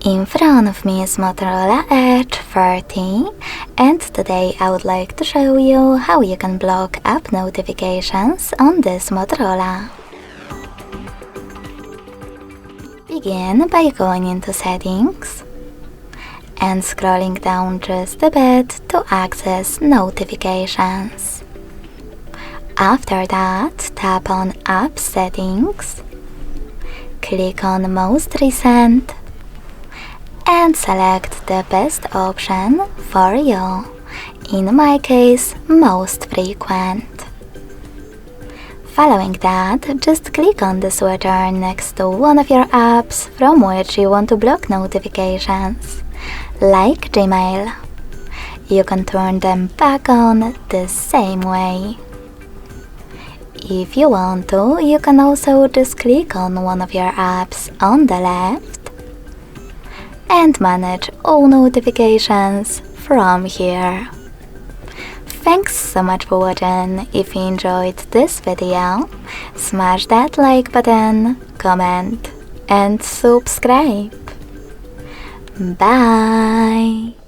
In front of me is Motorola Edge 30, and today I would like to show you how you can block app notifications on this Motorola. Begin by going into Settings and scrolling down just a bit to access notifications. After that, tap on App Settings, click on Most Recent, and select the best option for you, in my case, Most Frequent. Following that, just click on the switcher next to one of your apps from which you want to block notifications, like Gmail. You can turn them back on the same way. If you want to, you can also just click on one of your apps on the left and manage all notifications from here. Thanks so much for watching. If you enjoyed this video, smash that like button, comment and subscribe. Bye!